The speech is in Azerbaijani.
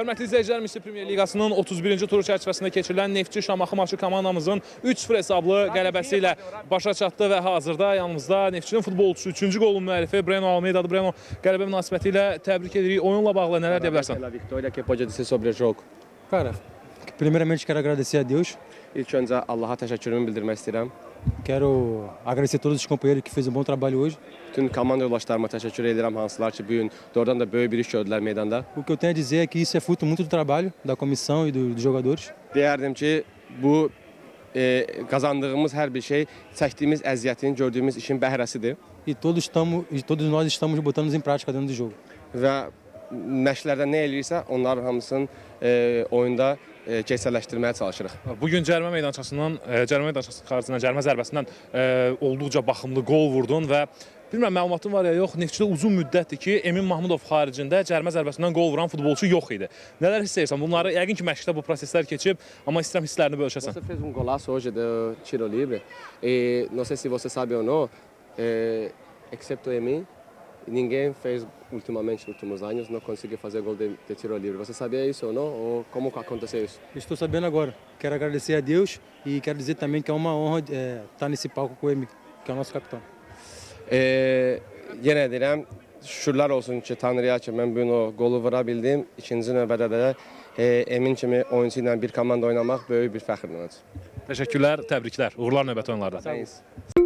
Hörmətli izləyicilər, Misir Premyer Liqasının 31-ci turu çərçivəsində keçirilən Neftçi Şamaxı maçı komandamızın 3-0 hesablı qələbəsi ilə başa çatdı və hazırda yanımızda Neftçinin futbolçusu, 3-cü qolun müəllifi Breno Almeydadır. Breno, qələbə münasibəti ilə təbrik edirik. Oyunla bağlı nələr deyə bilərsən? A vitória que pode dizer sobre o jogo. Cara, primeiramente quero agradecer a Deus. İlk öncə Allaha təşəkkürümü bildirmək istəyirəm. Quero agradecer a todos os companheiros que fez um bom trabalho hoje. Bütün komanda yoldaşlarıma təşəkkür edirəm, hansılar ki, bu gün doğrudan da böyük bir iş gördülər meydanda. O que eu tenho a dizer é que isso é fruto muito do trabalho da comissão e dos jogadores. Deyərdim ki, bu qazandığımız hər bir şey çəkdiyimiz əziyyətin, gördüyümüz işin bəhrəsidir. Todos nós estamos botando em prática dentro do jogo. Və məşqlərdə nə eləyirsə, onların hamısını oyunda keçərləşdirməyə çalışırıq. Bugün cərimə meydançasından, xaricində cərimə zərbəsindən olduqca baxımlı qol vurdun və bilmirəm, məlumatın var ya yox, Neftçidə uzun müddətdir ki, Emin Mahmudov haricində cərimə zərbəsindən qol vuran futbolçu yox idi. Nələr hiss edirsən? Bunları yəqin ki, məşqdə bu proseslər keçib, amma istəyirəm hisslərini bölüşəsən. Você fez um golaço hoje do tiro livre e não sei se você sabe ou não, excepto Emin, ninguém fez ultimamente, nos últimos anos, não conseguiu fazer gol de tiro livre. Você sabia isso ou não? Ou como aconteceu isso? Estou sabendo agora. Quero agradecer a Deus e quero dizer também que é uma honra estar nesse palco com o Emi, que é o nosso capitão. Yenə deyirəm, şükürlər olsun ki, Tanrıya ki, mən bugün o qolu vura bildim. İkinci növbədə də Emin kimi oyuncu ilə bir komanda oynamaq böyük bir fəxrdir. Təşəkkürlər, təbriklər. Uğurlar növbəti oyunlarda. Sağ olun.